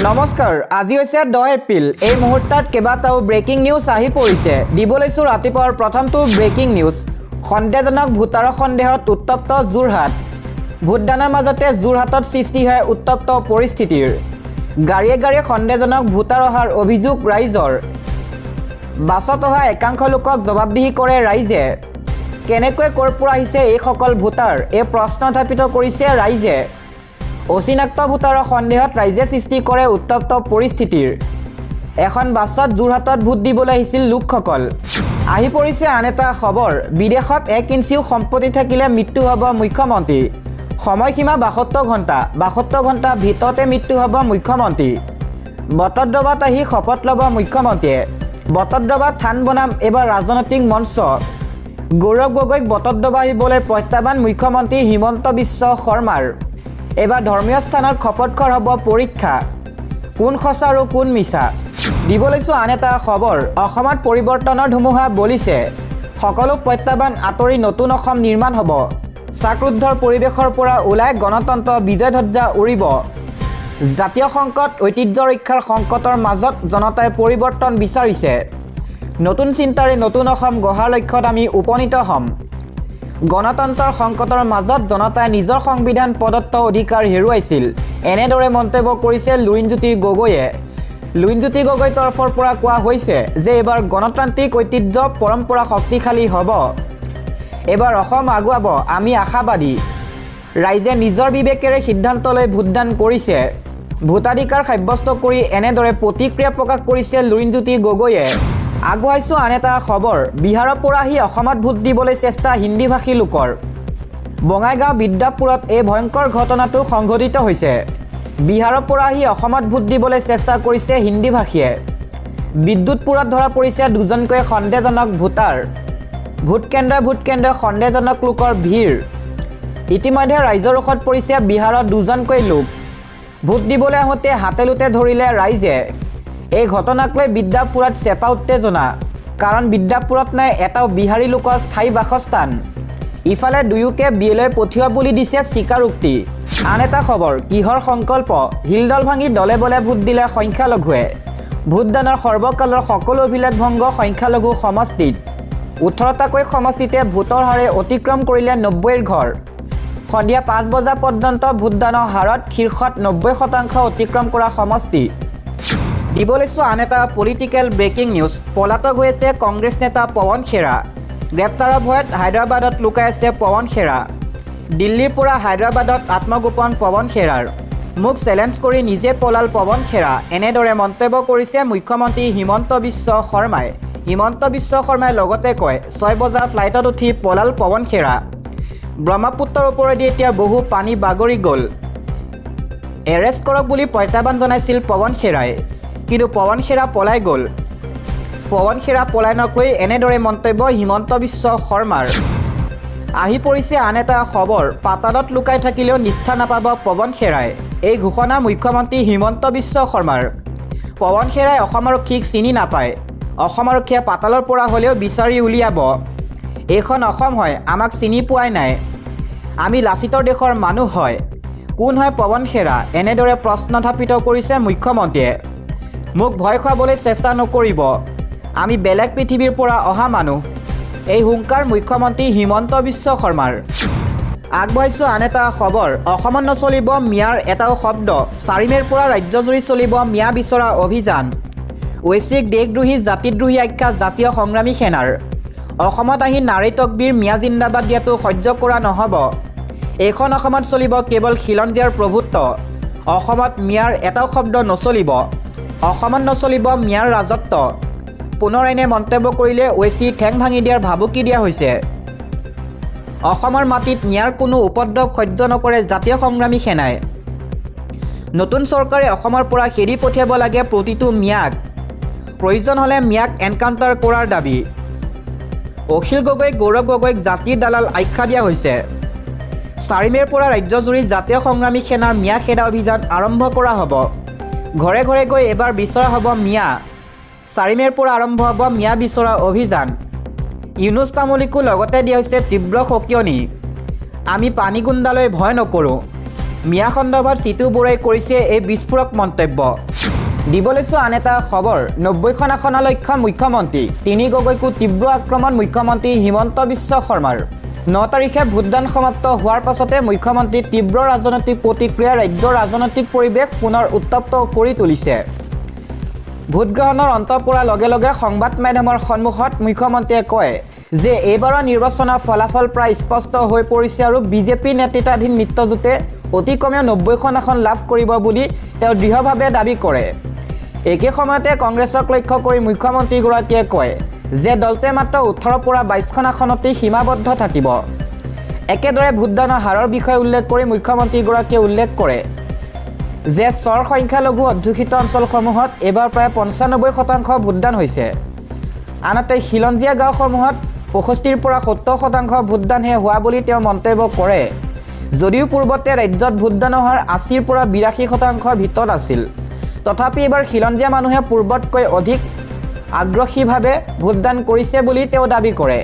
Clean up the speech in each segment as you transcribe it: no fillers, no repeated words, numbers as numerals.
নমস্কাৰ আজি হৈছে 10 এপ্ৰিল এই মুহূৰ্তত কেবাটাও ব্ৰেকিং নিউজ আহি পৰিছে দিবলৈছো ৰাতিপুৱাৰ প্ৰথমটো ব্ৰেকিং নিউজ সন্দেহজনক ভোটাৰৰ সন্দেহত উত্তপ্ত যোৰহাট ভোটদানৰ মাজতে যোৰহাটত সৃষ্টি হয় উত্তপ্ত পৰিস্থিতিৰ গাড়ীয়ে সন্দেহজনক ভোটাৰ অহাৰ অভিযোগ ৰাইজৰ বাছত অহা একাংশ লোকক জবাবদিহি কৰে ৰাইজে কেনেকৈ কৰ পৰা আহিছে এই সকল ভোটাৰ এই প্ৰশ্ন উত্থাপিত কৰিছে ৰাইজে অচিনাক্ত ভোটাৰৰ সন্দেহত ৰাইজে সৃষ্টি কৰে উত্তপ্ত পৰিস্থিতিৰ এখন বাছত যোৰহাটত ভোট দিবলৈ আহিছিল লোকসকল আহি পৰিছে আন এটা খবৰ বিদেশত 1 ইঞ্চিও সম্পত্তি থাকিলে মৃত্যু হ'ব মুখ্যমন্ত্ৰী সময়সীমা 72 ঘণ্টা ভিতৰতে মৃত্যু হ'ব মুখ্যমন্ত্ৰী বটদ্ৰৱাত আহি শপত ল'ব মুখ্যমন্ত্ৰীয়ে বটদ্ৰৱাত থান বনাম এবাৰ ৰাজনৈতিক মঞ্চ গৌৰৱ গগৈক বটদ্ৰৱা আহিবলৈ প্ৰত্যাহ্বান মুখ্যমন্ত্ৰী হিমন্ত বিশ্ব শৰ্মাৰ এবাৰ ধৰ্মীয় স্থানত খপতখৰ হ'ব পৰীক্ষা কোন সঁচা আৰু কোন মিছা দিবলৈছো আন এটা খবৰ অসমত পৰিৱৰ্তনৰ ধুমুহা বলিছে সকলো প্ৰত্যাহ্বান আঁতৰি নতুন অসম নিৰ্মাণ হ'ব চাকৰুদ্ধৰ পৰিৱেশৰ পৰা ওলাই গণতন্ত্ৰ বিজয় ধ্বজা উৰিব জাতীয় সংকট ঐতিহ্য ৰক্ষাৰ সংকটৰ মাজত জনতাই পৰিৱৰ্তন বিচাৰিছে নতুন চিন্তাৰে নতুন অসম গঢ়াৰ লক্ষ্যত আমি উপনীত হ'ম গণতন্ত্ৰৰ সংকটৰ মাজত জনতাই নিজৰ সংবিধান প্ৰদত্ত অধিকাৰ হেৰুৱাইছিল এনেদৰে মন্তব্য কৰিছে লুৰিণজ্যোতি গগৈয়ে লুৰিণজ্যোতি গগৈৰ তৰফৰ পৰা কোৱা হৈছে যে এবাৰ গণতান্ত্ৰিক ঐতিহ্য পৰম্পৰা শক্তিশালী হ'ব এবাৰ অসম আগুৱাব আমি আশাবাদী ৰাইজে নিজৰ বিবেকেৰে সিদ্ধান্ত লৈ ভোটদান কৰিছে ভোটাধিকাৰ সাব্যস্ত কৰি এনেদৰে প্ৰতিক্ৰিয়া প্ৰকাশ কৰিছে লুৰিণজ্যোতি গগৈয়ে আগুৱাইছো আন এটা খবৰ বিহাৰৰ পৰা আহি অসমত ভোট দিবলৈ চেষ্টা হিন্দীভাষী লোকৰ বঙাইগাঁও বিদ্যাপুৰত এই ভয়ংকৰ ঘটনাটো সংঘটিত হৈছে বিহাৰৰ পৰা আহি অসমত ভোট দিবলৈ চেষ্টা কৰিছে হিন্দীভাষীয়ে বিদ্যুৎপুৰত ধৰা পৰিছে দুজনকৈ সন্দেহজনক ভোটাৰ ভোটকেন্দ্ৰ সন্দেহজনক লোকৰ ভিৰ ইতিমধ্যে ৰাইজৰ ৰোষত পৰিছে বিহাৰত দুজনকৈ লোক ভোট দিবলৈ আহোঁতে হাতেলোতে ধৰিলে ৰাইজে এই ঘটনাক লৈ বিদ্যাপুৰত চেপা উত্তেজনা কাৰণ বিদ্যাপুৰত নাই এটাও বিহাৰী লোকৰ স্থায়ী বাসস্থান ইফালে দুয়োকে বিয়েলৈ পঠিওৱা বুলি দিছে স্বীকাৰোক্তি আন এটা খবৰ কিহৰ সংকল্প হিলদল ভাঙি দলে বলে ভোট দিলে সংখ্যালঘুৱে ভোটদানৰ সৰ্বকালৰ সকলো অভিলেখ ভংগ সংখ্যালঘু সমষ্টিত 18টাকৈ সমষ্টিতে ভোটৰ হাৰে অতিক্ৰম কৰিলে 90ৰ ঘৰ সন্ধিয়া 5 বজা পৰ্যন্ত ভোটদানৰ হাৰত শীৰ্ষত 90% অতিক্ৰম কৰা সমষ্টি দিবলৈছো আন এটা পলিটিকেল ব্ৰেকিং নিউজ পলাতক হৈছে কংগ্ৰেছ নেতা পৱন খেৰা গ্ৰেপ্তাৰৰ ভয়ত হায়দৰাবাদত লুকাই আছে পৱন খেৰা দিল্লীৰ পৰা হায়দৰাবাদত আত্মগোপন পৱন খেৰাৰ মোক চেলেঞ্জ কৰি নিজে পলাল পৱন খেৰা এনেদৰে মন্তব্য কৰিছে মুখ্যমন্ত্ৰী হিমন্ত বিশ্ব শৰ্মাই লগতে কয় 6 বজাৰ ফ্লাইটত উঠি পলাল পৱন খেৰা ব্ৰহ্মপুত্ৰৰ ওপৰেদি এতিয়া বহু পানী বাগৰি গ'ল এৰেষ্ট কৰক বুলি প্ৰত্যাহ্বান জনাইছিল পৱন খেৰাই কিন্তু পৱন খেৰা পলাই গ'ল পৱন খেৰা পলাই নকৈ এনেদৰে মন্তব্য হিমন্ত বিশ্ব শৰ্মাৰ আহি পৰিছে আন এটা খবৰ পাতালত লুকাই থাকিলেও নিষ্ঠা নাপাব পৱন খেৰাই এই ঘোষণা মুখ্যমন্ত্ৰী হিমন্ত বিশ্ব শৰ্মাৰ পৱন খেৰাই অসম আৰক্ষীক চিনি নাপায় অসম আৰক্ষীয়ে পাতালৰ পৰা হ'লেও বিচাৰি উলিয়াব এইখন অসম হয় আমাক চিনি পোৱাই নাই আমি লাচিতৰ দেশৰ মানুহ হয় কোন হয় পৱন খেৰা এনেদৰে প্ৰশ্ন উত্থাপিত কৰিছে মুখ্যমন্ত্ৰীয়ে মোক ভয় খুৱাবলৈ চেষ্টা নকৰিব আমি বেলেগ পৃথিৱীৰ পৰা অহা মানুহ এই হুংকাৰ মুখ্যমন্ত্ৰী হিমন্ত বিশ্ব শৰ্মাৰ আগবঢ়াইছো আন এটা খবৰ অসমত নচলিব মিয়াৰ এটাও শব্দ 4 মে'ৰ পৰা ৰাজ্যজুৰি চলিব মিয়া বিচৰা অভিযান ঐচ্ছিক দেশদ্ৰোহী জাতিদ্ৰোহী আখ্যা জাতীয় সংগ্ৰামী সেনাৰ অসমত আহি নাৰী তকবীৰ মিয়া জিন্দাবাদ দিয়াটো সহ্য কৰা নহ'ব এইখন অসমত চলিব কেৱল খিলঞ্জীয়াৰ প্ৰভুত্ব অসমত মিয়াৰ এটাও শব্দ নচলিব অসমত নচলিব মিয়াৰ ৰাজত্ব পুনৰ এনে মন্তব্য কৰিলে ঐচি ঠেং ভাঙি দিয়াৰ ভাবুকি দিয়া হৈছে অসমৰ মাটিত মিয়াৰ কোনো উপদ্ৰৱ সহ্য নকৰে জাতীয় সংগ্ৰামী সেনাই নতুন চৰকাৰে অসমৰ পৰা খেদি পঠিয়াব লাগে প্ৰতিটো মিয়াক প্ৰয়োজন হ'লে মিয়াক এনকাউণ্টাৰ কৰাৰ দাবী অখিল গগৈ গৌৰৱ গগৈক জাতিৰ দালাল আখ্যা দিয়া হৈছে 4 মে'ৰ পৰা ৰাজ্যজুৰি জাতীয় সংগ্ৰামী সেনাৰ মিয়া খেদা অভিযান আৰম্ভ কৰা হ'ব ঘৰে ঘৰে গৈ এবাৰ বিচৰা হ'ব মিয়া 4 মে'ৰ পৰা আৰম্ভ হ'ব মিয়া বিচৰা অভিযান ইউনুছ তামুলীকো লগতে দিয়া হৈছে তীব্ৰ সকিয়নি আমি পানীগুণ্ডালৈ ভয় নকৰোঁ মিয়া সন্দৰ্ভত চিটু বৰাই কৰিছে এই বিস্ফোৰক মন্তব্য দিব লৈছোঁ আন এটা খবৰ 90খন আসনৰ লক্ষ্য মুখ্যমন্ত্ৰী 3 গগৈকো তীব্ৰ আক্ৰমণ মুখ্যমন্ত্ৰী হিমন্ত বিশ্ব শৰ্মাৰ 9 তাৰিখে ভোটদান সমাপ্ত হোৱাৰ পাছতে মুখ্যমন্ত্ৰীৰ তীব্ৰ ৰাজনৈতিক প্ৰতিক্ৰিয়া ৰাজ্যৰ ৰাজনৈতিক পৰিৱেশ পুনৰ উত্তপ্ত কৰি তুলিছে ভোটগ্ৰহণৰ অন্ত পৰাৰ লগে লগে সংবাদ মাধ্যমৰ সন্মুখত মুখ্যমন্ত্ৰীয়ে কয় যে এইবাৰৰ নিৰ্বাচনৰ ফলাফল প্ৰায় স্পষ্ট হৈ পৰিছে আৰু বিজেপি নেতৃত্বাধীন মিত্ৰজোঁটে অতি কমেও 90খন আসন লাভ কৰিব বুলি তেওঁ দৃঢ়ভাৱে দাবী কৰে একে সময়তে কংগ্ৰেছক লক্ষ্য কৰি মুখ্যমন্ত্ৰীগৰাকীয়ে কয় যে দলটোৱে মাত্ৰ 18 পৰা 22খন আসনতে সীমাবদ্ধ থাকিব একেদৰে ভোটদানৰ হাৰৰ বিষয়ে উল্লেখ কৰি মুখ্যমন্ত্ৰীগৰাকীয়ে উল্লেখ কৰে যে স্বৰ সংখ্যালঘু অধ্যুষিত অঞ্চলসমূহত এবাৰ প্ৰায় 95% ভোটদান হৈছে আনহাতে খিলঞ্জীয়া গাঁওসমূহত 65 পৰা 70% ভোটদানহে হোৱা বুলি তেওঁ মন্তব্য কৰে যদিও পূৰ্বতে ৰাজ্যত ভোটদানৰ হাৰ 80 পৰা 82% ভিতৰত আছিল তথাপি এবাৰ খিলঞ্জীয়া মানুহে পূৰ্বতকৈ অধিক আগ্ৰহীভাৱে ভোটদান কৰিছে বুলি তেওঁ দাবী কৰে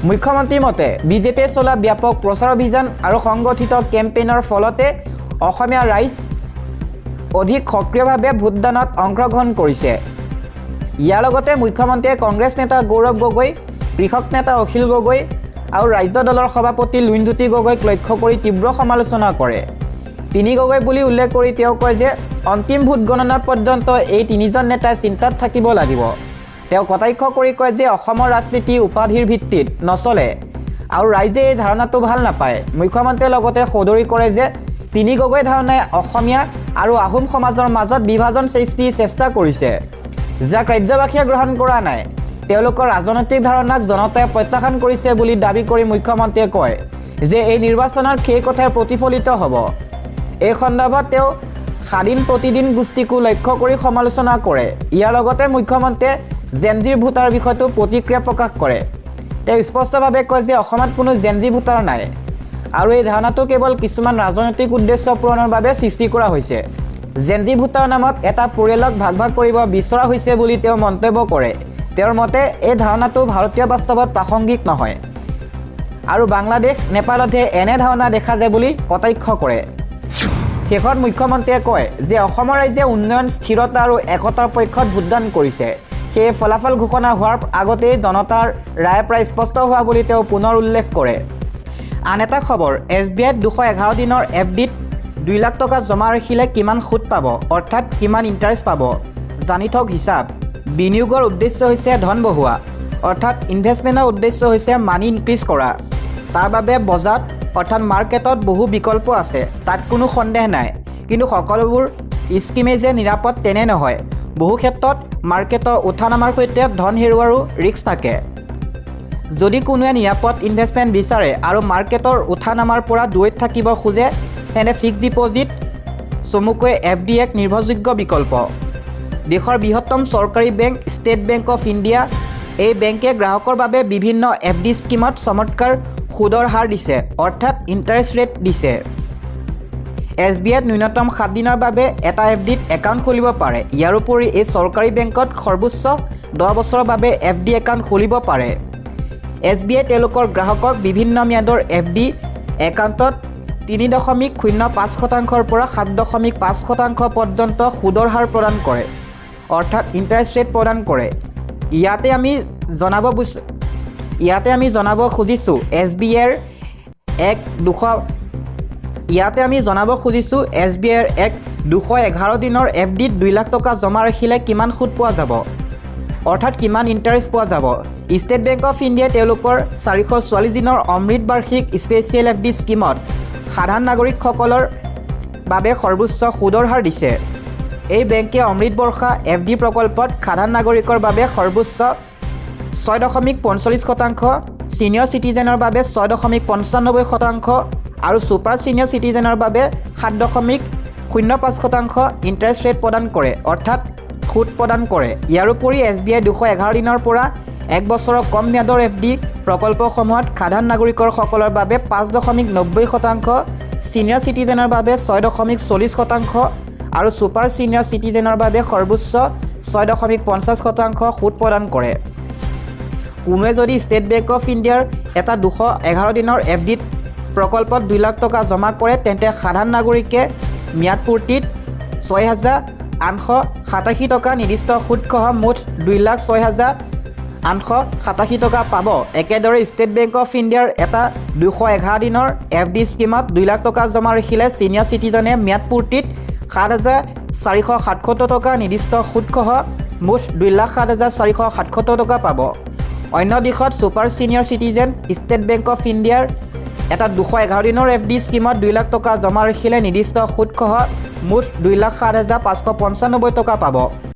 মুখ্যমন্ত্ৰীৰ মতে বিজেপিয়ে চলা ব্যাপক প্ৰচাৰ অভিযান আৰু সংগঠিত কেম্পেইনৰ ফলতে অসমীয়া ৰাইজ অধিক সক্ৰিয়ভাৱে ভোটদানত অংশগ্ৰহণ কৰিছে ইয়াৰ লগতে মুখ্যমন্ত্ৰীয়ে কংগ্ৰেছ নেতা গৌৰৱ গগৈ কৃষক নেতা অখিল গগৈ আৰু ৰাজ্য দলৰ সভাপতি লুইনজ্যোতি গগৈক লক্ষ্য কৰি তীব্ৰ সমালোচনা কৰে 3 গগৈ বুলি উল্লেখ কৰি তেওঁ কয় যে অন্তিম ভোট গণনা পৰ্যন্ত এই 3জন নেতাই চিন্তাত থাকিব লাগিব তেওঁ কটাক্ষ কৰি কয় যে অসমৰ ৰাজনীতি উপাধিৰ ভিত্তিত নচলে আৰু ৰাইজে এই ধাৰণাটো ভাল নাপায় মুখ্যমন্ত্ৰীয়ে লগতে সদৰি কৰে যে 3 গগৈ ধাৰণাই অসমীয়া আৰু আহোম সমাজৰ মাজত বিভাজন সৃষ্টিৰ চেষ্টা কৰিছে যাক ৰাজ্যবাসীয়ে গ্ৰহণ কৰা নাই তেওঁলোকৰ ৰাজনৈতিক ধাৰণাক জনতাই প্ৰত্যাখ্যান কৰিছে বুলি দাবী কৰি মুখ্যমন্ত্ৰীয়ে কয় যে এই নিৰ্বাচনৰ সেই কথাই প্ৰতিফলিত হ'ব এই সন্দৰ্ভত তেওঁ স্বাধীন প্ৰতিদিন গোষ্ঠীকো লক্ষ্য কৰি সমালোচনা কৰে ইয়াৰ লগতে মুখ্যমন্ত্ৰীয়ে জেনজিৰ ভোটাৰ বিষয়টো প্ৰতিক্ৰিয়া প্ৰকাশ কৰে তেওঁ স্পষ্টভাৱে কয় যে অসমত কোনো জেনজি ভোটাৰ নাই আৰু এই ধাৰণাটো কেৱল কিছুমান ৰাজনৈতিক উদ্দেশ্য পূৰণৰ বাবে সৃষ্টি কৰা হৈছে জেনজি ভোটাৰ নামত এটা পৰিয়ালক ভাগ ভাগ কৰিব বিচৰা হৈছে বুলি তেওঁ মন্তব্য কৰে তেওঁৰ মতে এই ধাৰণাটো ভাৰতীয় বাস্তৱত প্ৰাসংগিক নহয় আৰু বাংলাদেশ নেপালতহে এনে ধাৰণা দেখা যায় বুলি কটাক্ষ কৰে শেষত মুখ্যমন্ত্ৰীয়ে কয় যে অসমৰ ৰাইজে উন্নয়ন স্থিৰতা আৰু একতাৰ পক্ষত ভোটদান কৰিছে সেই ফলাফল ঘোষণা হোৱাৰ আগতেই জনতাৰ ৰায় প্ৰায় স্পষ্ট হোৱা বুলি তেওঁ পুনৰ উল্লেখ কৰে আন এটা খবৰ SBIত 211 দিনৰ FDত 2 লাখ টকা জমা ৰাখিলে কিমান সুদ পাব অৰ্থাৎ কিমান ইণ্টাৰেষ্ট পাব জানি থওক হিচাপ বিনিয়োগৰ উদ্দেশ্য হৈছে ধন বঢ়োৱা অৰ্থাৎ ইনভেষ্টমেণ্টৰ উদ্দেশ্য হৈছে মানি ইনক্ৰিজ কৰা তাৰ বাবে বজাৰত অৰ্থাৎ মাৰ্কেটত বহু বিকল্প আছে তাত কোনো সন্দেহ নাই কিন্তু সকলোবোৰ স্কিমে যে নিৰাপদ তেনে নহয় বহু ক্ষেত্ৰত মাৰ্কেটৰ উঠানামাৰ সৈতে ধন হেৰুৱাৰো ৰিস্ক থাকে যদি কোনোৱে নিৰাপদ ইনভেষ্টমেণ্ট বিচাৰে আৰু মাৰ্কেটৰ উঠানামাৰ পৰা দূৰত থাকিব খোজে তেনে ফিক্সড ডিপজিট চমুকৈ FD এক নিৰ্ভৰযোগ্য বিকল্প দেশৰ বৃহত্তম চৰকাৰী bank state bank of India এই বেংকে গ্ৰাহকৰ বাবে বিভিন্ন FD স্কিমত চমৎকাৰ সুদৰ হাৰ দিছে অৰ্থাৎ ইণ্টাৰেষ্ট ৰেট দিছে SBIত ন্যূনতম 7 দিনৰ বাবে এটা FDত একাউণ্ট খুলিব পাৰে ইয়াৰ উপৰি এই চৰকাৰী বেংকত সৰ্বোচ্চ 10 বছৰৰ বাবে FD একাউণ্ট খুলিব পাৰে SBIয়ে তেওঁলোকৰ গ্ৰাহকক বিভিন্ন ম্যাদৰ FD একাউণ্টত 3.05% পৰা 7.5% পৰ্যন্ত সুদৰ হাৰ প্ৰদান কৰে অৰ্থাৎ ইণ্টাৰেষ্ট ৰেট প্ৰদান কৰে ইয়াতে আমি জনাব খুজিছোঁ SBIৰ এক 211 দিনৰ FDত 2 লাখ টকা জমা ৰাখিলে কিমান সুদ পোৱা যাব অৰ্থাৎ কিমান ইণ্টাৰেষ্ট পোৱা যাব ষ্টেট বেংক অফ ইণ্ডিয়াই তেওঁলোকৰ 444 দিনৰ অমৃত বাৰ্ষিক স্পেচিয়েল FD স্কিমত সাধাৰণ নাগৰিকসকলৰ বাবে সৰ্বোচ্চ সুদৰ হাৰ দিছে এই বেংকে অমৃত বৰ্ষা FD প্ৰকল্পত সাধাৰণ নাগৰিকৰ বাবে সৰ্বোচ্চ 6.45% সিনিয়ৰ সিটিজেনৰ বাবে 6.95% আৰু সুপাৰ সিনিয়ৰ সিটিজেনৰ বাবে 7.05% ইণ্টাৰেষ্ট ৰেট প্ৰদান কৰে অৰ্থাৎ সুদ প্ৰদান কৰে ইয়াৰ উপৰি SBI 211 দিনৰ পৰা 1 বছৰৰ কম ম্যাদৰ FD প্ৰকল্পসমূহত সাধাৰণ নাগৰিকসকলৰ বাবে 5.90% সিনিয়ৰ সিটিজেনৰ বাবে 6.40% আৰু সুপাৰ সিনিয়ৰ সিটিজেনৰ বাবে সৰ্বোচ্চ 6.50% সুদ প্ৰদান কৰে কোনোৱে যদি ষ্টেট বেংক অফ ইণ্ডিয়াৰ এটা 211 দিনৰ FDত প্ৰকল্পত 2 লাখ টকা জমা কৰে তেন্তে সাধাৰণ নাগৰিকে ম্যাদ পূৰ্তিত 6,887 টকা নিৰ্দিষ্ট সুদসহ মুঠ 2,06,887 টকা পাব। একেদৰে ষ্টেট বেংক অফ ইণ্ডিয়াৰ এটা 211 দিনৰ FD স্কিমত 2 লাখ টকা জমা ৰাখিলে ছিনিয়ৰ চিটিজনে ম্যাদ পূৰ্তিত 7,477 টকা নিৰ্দিষ্ট সুদসহ মুঠ 2,07,477 টকা পাব। অন্য দিশত super senior citizen state bank of ইণ্ডিয়াৰ এটা 211 দিনৰ FD স্কিমত 2 লাখ টকা জমা ৰাখিলে নিৰ্দিষ্ট সুদসহ মুঠ 2,07,595 টকা পাব।